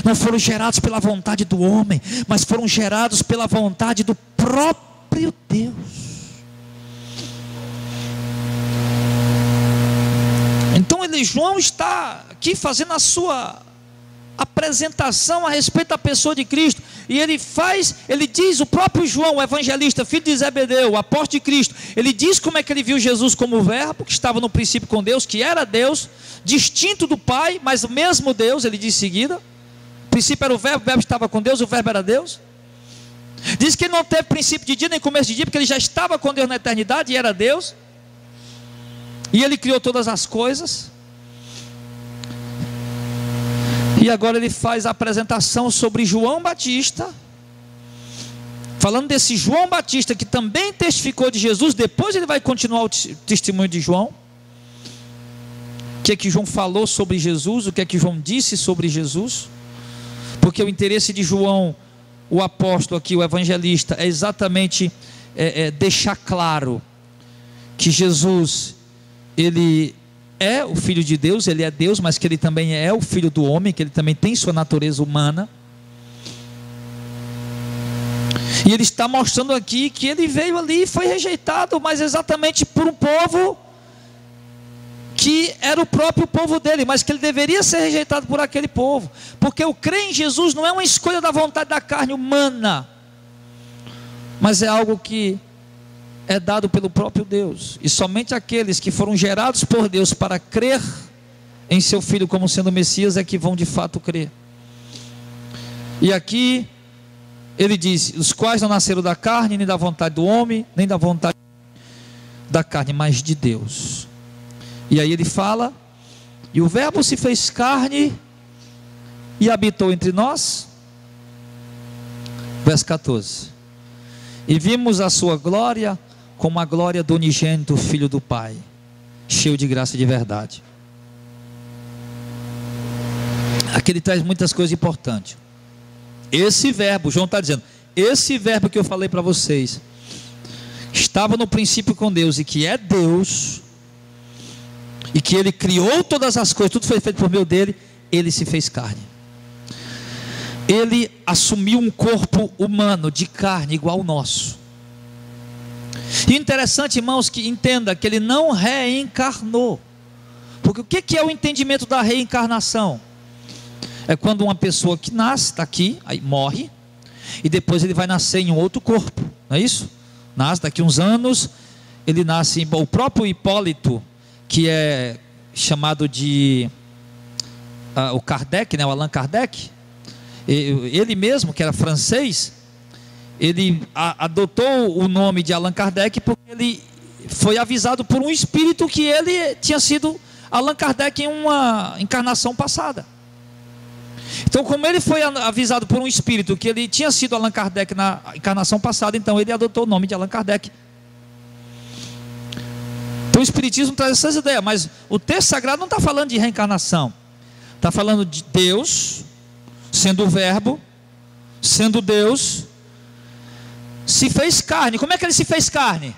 não foram gerados pela vontade do homem, mas foram gerados pela vontade do próprio Deus. Então João está aqui fazendo a sua apresentação a respeito da pessoa de Cristo, e ele diz, o próprio João, o evangelista, filho de Zebedeu, o apóstolo de Cristo, ele diz como é que ele viu Jesus como o verbo, que estava no princípio com Deus, que era Deus, distinto do Pai, mas o mesmo Deus. Ele diz em seguida, o princípio era o verbo estava com Deus, o verbo era Deus. Diz que ele não teve princípio de dia nem começo de dia, porque ele já estava com Deus na eternidade e era Deus, e ele criou todas as coisas. E agora ele faz a apresentação sobre João Batista, falando desse João Batista que também testificou de Jesus. Depois ele vai continuar o testemunho de João, o que é que João falou sobre Jesus, o que é que João disse sobre Jesus, porque o interesse de João, o apóstolo aqui, o evangelista, é exatamente deixar claro que Jesus, ele é o Filho de Deus, ele é Deus, mas que ele também é o Filho do homem, que ele também tem sua natureza humana. E ele está mostrando aqui que ele veio ali e foi rejeitado, mas exatamente por um povo que era o próprio povo dele, mas que ele deveria ser rejeitado por aquele povo, porque o crer em Jesus não é uma escolha da vontade da carne humana, mas é algo que é dado pelo próprio Deus, e somente aqueles que foram gerados por Deus para crer em seu Filho como sendo o Messias é que vão de fato crer. E aqui ele diz, os quais não nasceram da carne, nem da vontade do homem, nem da vontade da carne, mas de Deus. E aí ele fala, e o verbo se fez carne e habitou entre nós, verso 14, e vimos a sua glória, como a glória do unigênito Filho do Pai, cheio de graça e de verdade. Aqui ele traz muitas coisas importantes. Esse verbo, João está dizendo, esse verbo que eu falei para vocês, estava no princípio com Deus, e que é Deus, e que ele criou todas as coisas, tudo foi feito por meio dele. Ele se fez carne, ele assumiu um corpo humano, de carne, igual ao nosso. E interessante, irmãos, que entenda que ele não reencarnou, porque o que é o entendimento da reencarnação? É quando uma pessoa que nasce, está aqui, aí morre, e depois ele vai nascer em um outro corpo, não é isso? Nasce daqui uns anos, ele nasce, o próprio Hipólito, que é chamado de o Kardec, né, o Allan Kardec, ele mesmo, que era francês, ele adotou o nome de Allan Kardec porque ele foi avisado por um espírito que ele tinha sido Allan Kardec em uma encarnação passada. Então, como ele foi avisado por um espírito que ele tinha sido Allan Kardec na encarnação passada, então ele adotou o nome de Allan Kardec. Então o Espiritismo traz essas ideias, mas o texto sagrado não está falando de reencarnação, está falando de Deus sendo o verbo, sendo Deus, se fez carne. Como é que ele se fez carne?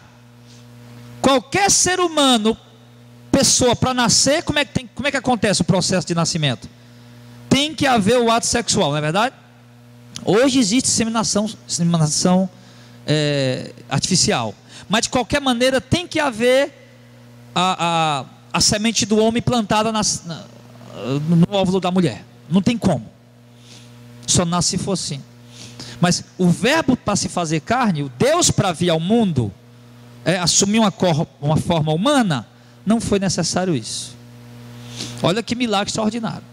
Qualquer ser humano, pessoa, para nascer, como é que acontece o processo de nascimento? Tem que haver o ato sexual, não é verdade? Hoje existe inseminação artificial, mas de qualquer maneira tem que haver a semente do homem plantada no óvulo da mulher. Não tem como, só nasce se for assim. Mas o verbo para se fazer carne, o Deus para vir ao mundo, assumir uma forma humana, não foi necessário isso. Olha que milagre extraordinário.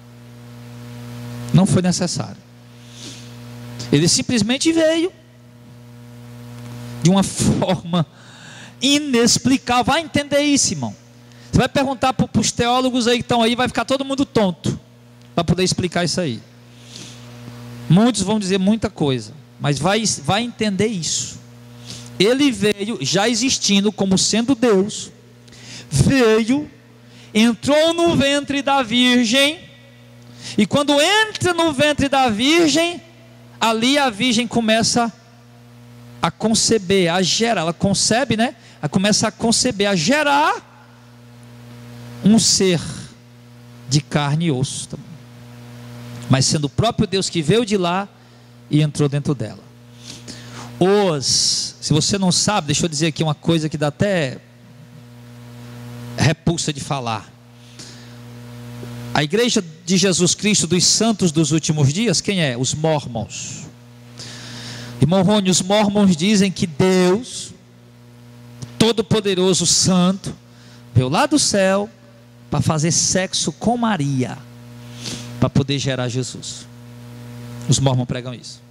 Não foi necessário. Ele simplesmente veio, de uma forma inexplicável. Vai entender isso, irmão. Você vai perguntar para os teólogos aí que estão aí, vai ficar todo mundo tonto para poder explicar isso aí. Muitos vão dizer muita coisa, mas vai entender isso. Ele veio, já existindo como sendo Deus, veio, entrou no ventre da virgem, e quando entra no ventre da virgem, ali a virgem começa a conceber, a gerar. Ela concebe, né? Ela começa a conceber, a gerar um ser de carne e osso também, mas sendo o próprio Deus que veio de lá e entrou dentro dela. Se você não sabe, deixa eu dizer aqui uma coisa que dá até repulsa de falar. A igreja de Jesus Cristo dos santos dos últimos dias, quem é? Os mormons. Irmão Rony, os mormons dizem que Deus Todo-Poderoso, Santo, veio lá do céu para fazer sexo com Maria, para poder gerar Jesus. Os mormons pregam isso.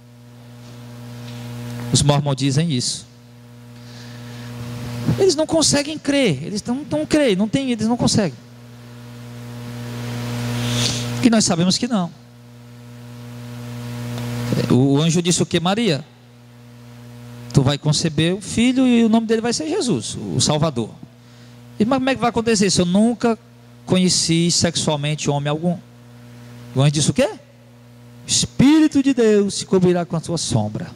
Os mormons dizem isso. Eles não conseguem crer. Eles não creem, eles não conseguem. E nós sabemos que não. O anjo disse o que, Maria? Tu vai conceber o filho e o nome dele vai ser Jesus, o Salvador. E mas como é que vai acontecer isso? Eu nunca conheci sexualmente homem algum. O anjo disse o quê? O Espírito de Deus se cobrirá com a sua sombra.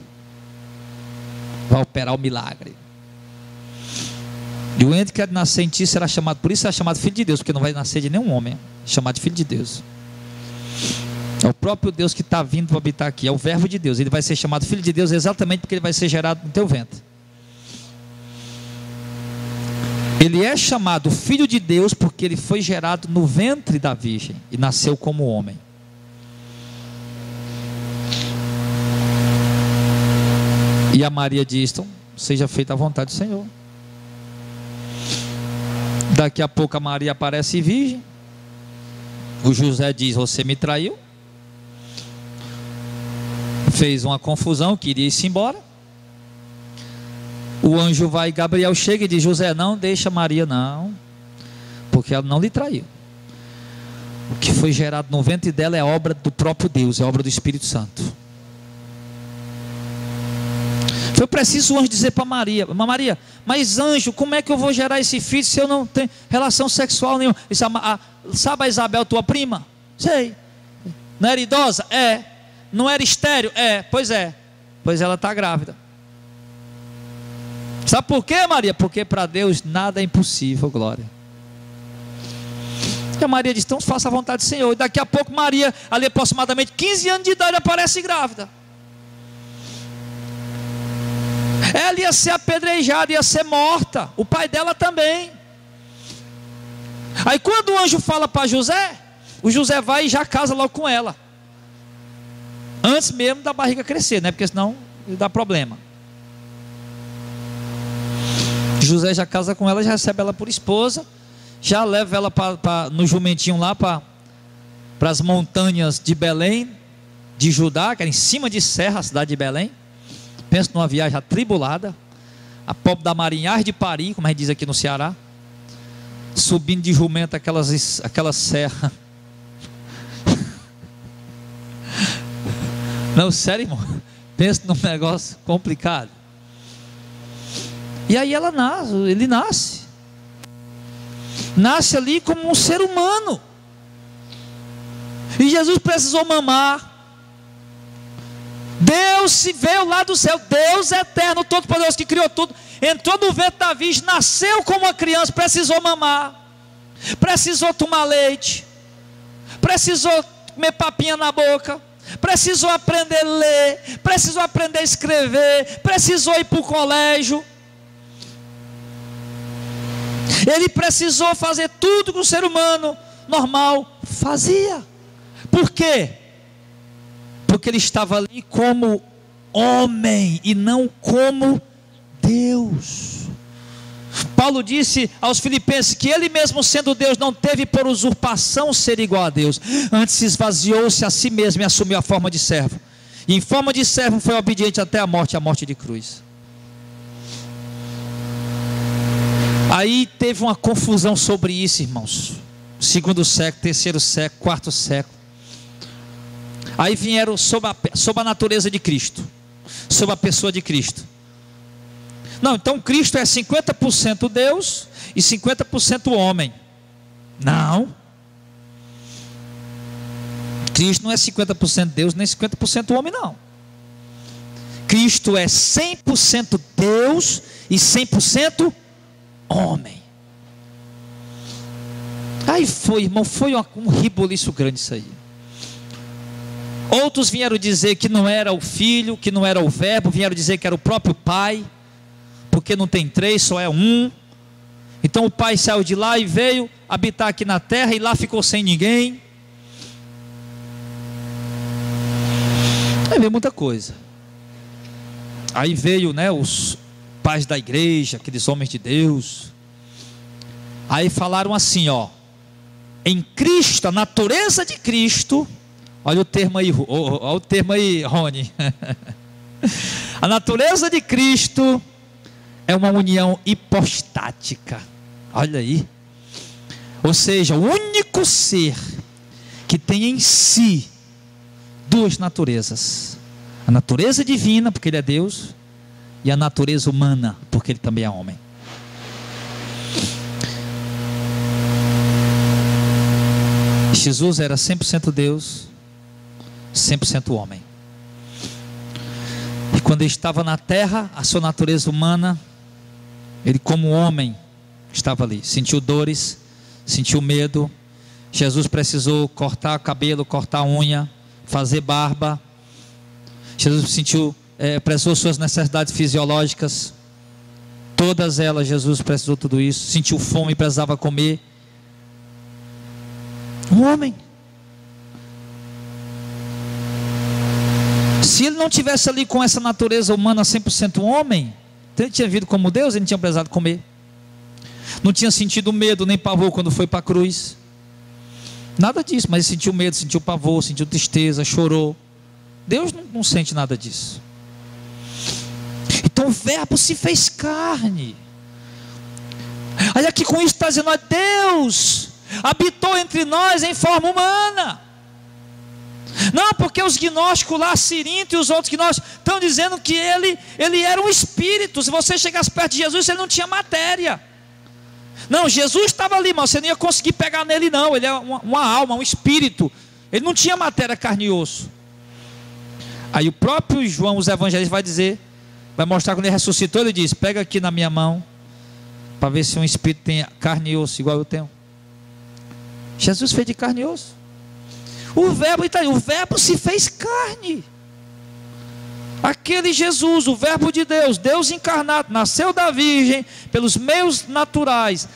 Vai operar o milagre. E o ente que nascer em ti será chamado, por isso será chamado filho de Deus, porque não vai nascer de nenhum homem, é chamado de filho de Deus. É o próprio Deus que está vindo para habitar aqui, é o verbo de Deus. Ele vai ser chamado filho de Deus exatamente porque ele vai ser gerado no teu ventre. Ele é chamado filho de Deus porque ele foi gerado no ventre da virgem e nasceu como homem. E a Maria diz: então, seja feita a vontade do Senhor. Daqui a pouco a Maria aparece virgem. O José diz: você me traiu. Fez uma confusão, queria ir-se embora. O anjo vai, Gabriel chega e diz: José, não deixa Maria não, porque ela não lhe traiu. O que foi gerado no ventre dela é obra do próprio Deus, é obra do Espírito Santo. Foi preciso o anjo dizer para Maria: Maria, mas anjo, como é que eu vou gerar esse filho se eu não tenho relação sexual nenhuma? Sabe a Isabel, tua prima? Sei. Não era idosa? É. Não era estéril? É. Pois é. Pois ela está grávida. Sabe por quê, Maria? Porque para Deus nada é impossível, glória. E a Maria diz: então faça a vontade do Senhor. E daqui a pouco Maria, ali aproximadamente 15 anos de idade, aparece grávida. Ela ia ser apedrejada, ia ser morta. O pai dela também. Aí quando o anjo fala para José, o José vai e já casa logo com ela. Antes mesmo da barriga crescer, né? Porque senão dá problema. José já casa com ela, já recebe ela por esposa, já leva ela no jumentinho lá para as montanhas de Belém, de Judá, que era em cima de serra, a cidade de Belém. Pensa numa viagem atribulada. A pobre da Marinhagem de Pari, como a gente diz aqui no Ceará, subindo de jumento aquelas serras. Não, sério, irmão. Pensa num negócio complicado. E aí ele nasce. Nasce ali como um ser humano. E Jesus precisou mamar. Deus se veio lá do céu, Deus eterno, todo-poderoso que criou tudo, entrou no ventre da virgem, nasceu como uma criança, precisou mamar, precisou tomar leite, precisou comer papinha na boca, precisou aprender a ler, precisou aprender a escrever, precisou ir para o colégio. Ele precisou fazer tudo que o ser humano normal fazia. Por quê? Porque ele estava ali como homem e não como Deus. Paulo disse aos Filipenses que ele mesmo sendo Deus não teve por usurpação ser igual a Deus, antes se esvaziou-se a si mesmo e assumiu a forma de servo, e em forma de servo foi obediente até a morte de cruz. Aí teve uma confusão sobre isso, irmãos. Segundo século, terceiro século, quarto século. Aí vieram sobre a natureza de Cristo, sobre a pessoa de Cristo. Não, então Cristo é 50% Deus e 50% homem. Não. Cristo não é 50% Deus nem 50% homem, não. Cristo é 100% Deus e 100% homem. Aí foi, irmão, foi um reboliço grande isso aí. Outros vieram dizer que não era o Filho, que não era o Verbo, vieram dizer que era o próprio Pai, porque não tem três, só é um. Então o Pai saiu de lá e veio habitar aqui na terra e lá ficou sem ninguém. Aí veio muita coisa. Aí veio, né, os pais da igreja, aqueles homens de Deus. Aí falaram assim, ó: em Cristo, a natureza de Cristo. Olha o termo aí, Rony. A natureza de Cristo é uma união hipostática. Olha aí. Ou seja, o único ser que tem em si duas naturezas: a natureza divina, porque ele é Deus, e a natureza humana, porque ele também é homem. Jesus era 100% Deus, 100% homem. E quando ele estava na terra, a sua natureza humana, ele como homem estava ali, sentiu dores, sentiu medo. Jesus precisou cortar cabelo, cortar unha, fazer barba. Jesus precisou suas necessidades fisiológicas, todas elas. Jesus precisou tudo isso. Sentiu fome, precisava comer. Um homem. Se ele não tivesse ali com essa natureza humana 100% homem, ele tinha vindo como Deus, ele não tinha precisado comer, não tinha sentido medo nem pavor quando foi para a cruz, nada disso. Mas ele sentiu medo, sentiu pavor, sentiu tristeza, chorou. Deus não sente nada disso. Então o Verbo se fez carne. Olha aqui, com isso está dizendo: Deus habitou entre nós em forma humana. Não, porque os gnósticos lá, Cirinto e os outros gnósticos, estão dizendo que ele era um espírito. Se você chegasse perto de Jesus, ele não tinha matéria. Não, Jesus estava ali, mas você não ia conseguir pegar nele, não. Ele é uma alma, um espírito. Ele não tinha matéria, carne e osso. Aí o próprio João, os evangelistas, vai mostrar quando ele ressuscitou. Ele diz: pega aqui na minha mão, para ver se um espírito tem carne e osso igual eu tenho. Jesus fez de carne e osso. O Verbo se fez carne. Aquele Jesus, o Verbo de Deus, Deus encarnado, nasceu da Virgem pelos meios naturais.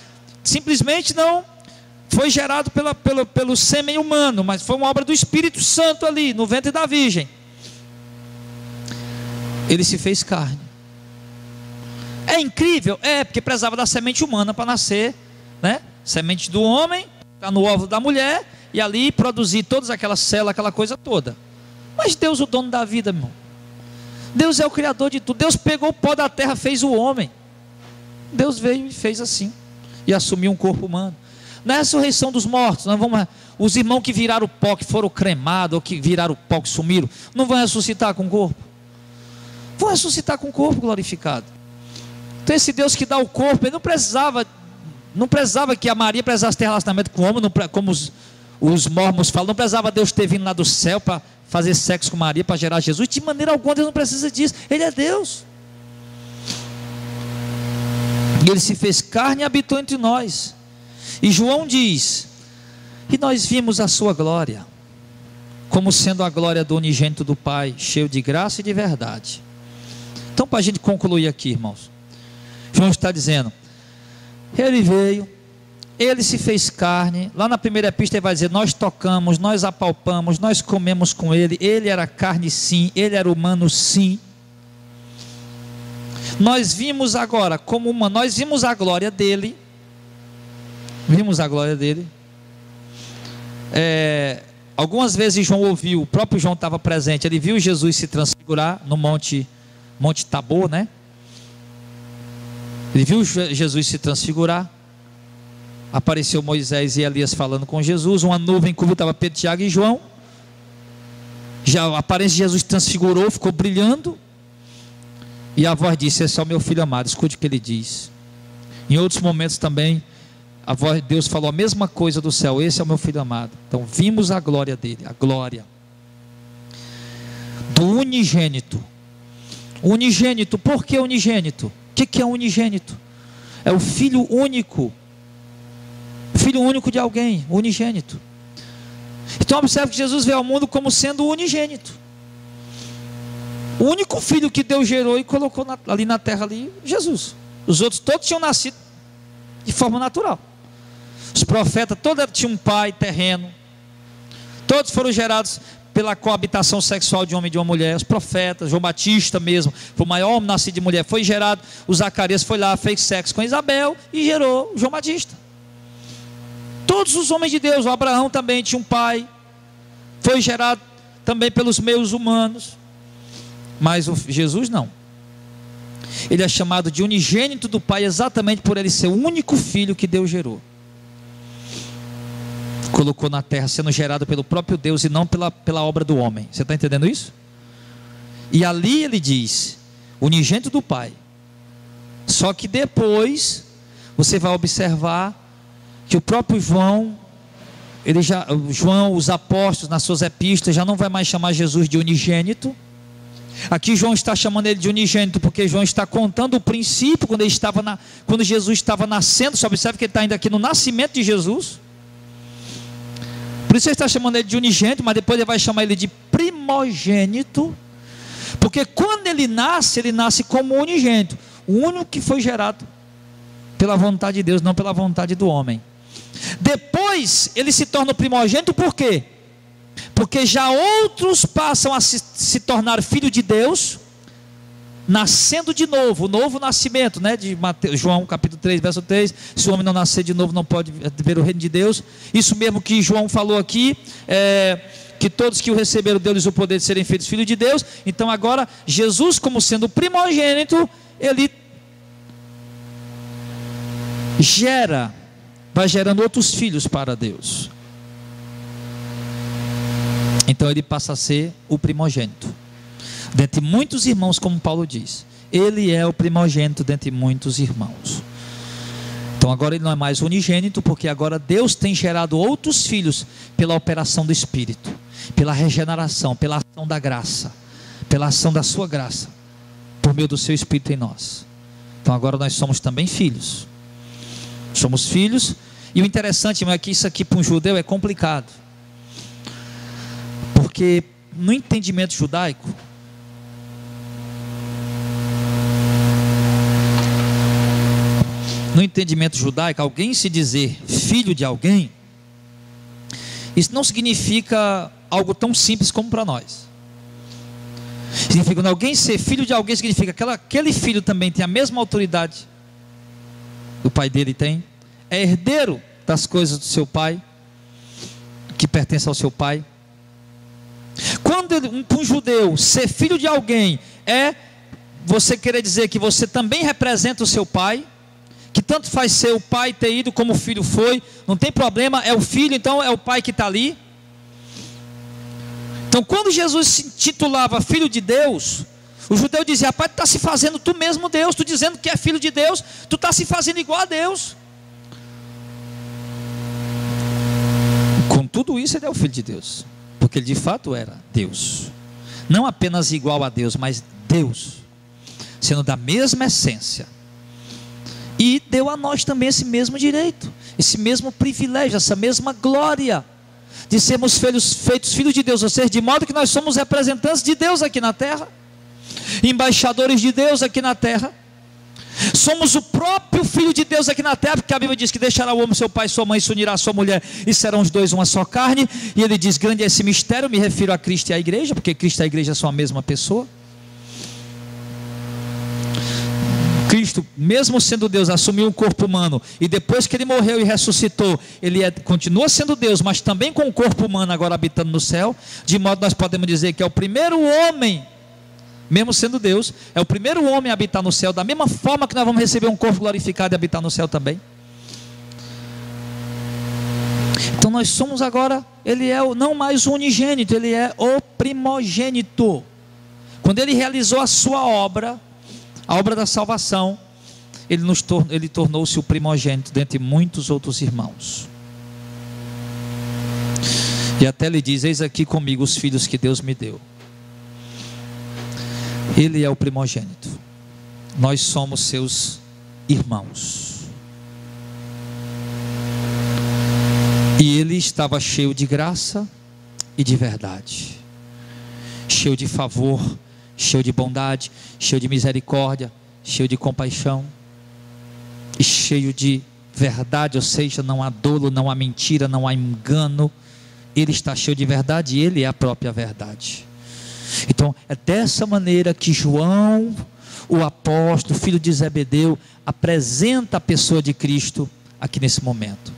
Simplesmente não foi gerado pelo sêmen humano, mas foi uma obra do Espírito Santo ali, no ventre da Virgem. Ele se fez carne. É incrível? É, porque precisava da semente humana para nascer, né? Semente do homem, está no óvulo da mulher, e ali produzir todas aquelas células, aquela coisa toda. Mas Deus, o dono da vida, meu irmão, Deus é o criador de tudo. Deus pegou o pó da terra, fez o homem. Deus veio e fez assim, e assumiu um corpo humano. Na ressurreição dos mortos, os irmãos que viraram pó, que foram cremados, ou que viraram pó, que sumiram, não vão ressuscitar com o corpo? Vão ressuscitar com o corpo glorificado. Então esse Deus que dá o corpo, ele não precisava que a Maria precisasse ter relacionamento com o homem, como os mormons falam. Não precisava Deus ter vindo lá do céu para fazer sexo com Maria, para gerar Jesus. De maneira alguma, Deus não precisa disso. Ele é Deus. E ele se fez carne e habitou entre nós. E João diz: e nós vimos a sua glória, como sendo a glória do unigênito do Pai, cheio de graça e de verdade. Então, para a gente concluir aqui, irmãos, João está dizendo: ele veio, ele se fez carne. Lá na primeira epístola ele vai dizer: nós tocamos, nós apalpamos, nós comemos com ele. Ele era carne sim, ele era humano sim. Nós vimos agora como humano, nós vimos a glória dele. Vimos a glória dele. Algumas vezes João ouviu, o próprio João estava presente, ele viu Jesus se transfigurar no Monte Tabor, né? Ele viu Jesus se transfigurar. Apareceu Moisés e Elias falando com Jesus. Uma nuvem cobriu Pedro, Tiago e João. Já a aparência de Jesus transfigurou, ficou brilhando. E a voz disse: esse é o meu filho amado, escute o que ele diz. Em outros momentos também, a voz de Deus falou a mesma coisa do céu: esse é o meu filho amado. Então vimos a glória dele, a glória do unigênito. Unigênito, por que unigênito? O que é unigênito? É o filho único. Filho único de alguém, unigênito. Então observe que Jesus veio ao mundo como sendo o unigênito. O único filho que Deus gerou e colocou ali na terra, Jesus. Os outros todos tinham nascido de forma natural. Os profetas todos tinham um pai terreno. Todos foram gerados pela coabitação sexual de um homem e de uma mulher. Os profetas, João Batista mesmo, foi o maior homem nascido de mulher, foi gerado. O Zacarias foi lá, fez sexo com Isabel e gerou o João Batista. Todos os homens de Deus, o Abraão também tinha um pai, foi gerado também pelos meios humanos. Mas o Jesus não. Ele é chamado de unigênito do Pai exatamente por ele ser o único filho que Deus gerou. Colocou na terra, sendo gerado pelo próprio Deus e não pela obra do homem. Você está entendendo isso? E ali ele diz: unigênito do Pai. Só que depois você vai observar que o próprio João, os apóstolos nas suas epístolas já não vai mais chamar Jesus de unigênito. Aqui João está chamando ele de unigênito porque João está contando o princípio quando Jesus estava nascendo. Você observa que ele está ainda aqui no nascimento de Jesus. Por isso ele está chamando ele de unigênito, mas depois ele vai chamar ele de primogênito, porque quando ele nasce como unigênito, o único que foi gerado pela vontade de Deus, não pela vontade do homem. Depois ele se torna o primogênito, por quê? Porque já outros passam a se tornar filho de Deus, nascendo de novo, o novo nascimento, de João capítulo 3, verso 3, se o homem não nascer de novo não pode ver o reino de Deus. Isso mesmo que João falou aqui, que todos que o receberam deu-lhes o poder de serem feitos filhos de Deus. Então agora Jesus, como sendo o primogênito, ele vai gerando outros filhos para Deus. Então ele passa a ser o primogênito dentre muitos irmãos, como Paulo diz. Ele é o primogênito dentre muitos irmãos. Então agora ele não é mais unigênito, porque agora Deus tem gerado outros filhos pela operação do Espírito, pela regeneração, pela ação da graça, pela ação da sua graça, por meio do seu Espírito em nós. Então agora nós somos também filhos. Somos filhos. E o interessante é que isso aqui para um judeu é complicado, porque no entendimento judaico, alguém se dizer filho de alguém, isso não significa algo tão simples como para nós. Significa, quando alguém ser filho de alguém, significa que aquele filho também tem a mesma autoridade do pai dele tem, é herdeiro das coisas do seu pai, que pertence ao seu pai. Quando um judeu ser filho de alguém, é você querer dizer que você também representa o seu pai, que tanto faz ser o pai ter ido como o filho foi, não tem problema, é o filho, então é o pai que está ali. Então quando Jesus se titulava filho de Deus, o judeu dizia: rapaz, tu está se fazendo tu mesmo Deus, tu dizendo que é filho de Deus, tu está se fazendo igual a Deus. Com tudo isso ele é o filho de Deus, porque ele de fato era Deus, não apenas igual a Deus, mas Deus, sendo da mesma essência. E deu a nós também esse mesmo direito, esse mesmo privilégio, essa mesma glória de sermos feitos filhos de Deus, ou seja, de modo que nós somos representantes de Deus aqui na terra, embaixadores de Deus aqui na terra. Somos o próprio Filho de Deus aqui na terra, porque a Bíblia diz que deixará o homem seu pai e sua mãe, se unirá a sua mulher, e serão os dois uma só carne. E ele diz: grande é esse mistério. Me refiro a Cristo e à igreja, porque Cristo e a igreja são a mesma pessoa. Cristo, mesmo sendo Deus, assumiu um corpo humano, e depois que ele morreu e ressuscitou, ele continua sendo Deus, mas também com o corpo humano agora habitando no céu, de modo que nós podemos dizer que é o primeiro homem mesmo sendo Deus, é o primeiro homem a habitar no céu, da mesma forma que nós vamos receber um corpo glorificado e habitar no céu também. Então nós somos agora, ele é não mais o unigênito, ele é o primogênito. Quando ele realizou a sua obra, a obra da salvação, ele tornou-se o primogênito dentre muitos outros irmãos. E até ele diz: eis aqui comigo os filhos que Deus me deu. Ele é o primogênito, nós somos seus irmãos. E ele estava cheio de graça e de verdade, cheio de favor, cheio de bondade, cheio de misericórdia, cheio de compaixão e cheio de verdade, ou seja, não há dolo, não há mentira, não há engano. Ele está cheio de verdade e ele é a própria verdade. Então é dessa maneira que João, o apóstolo, filho de Zebedeu, apresenta a pessoa de Cristo aqui nesse momento.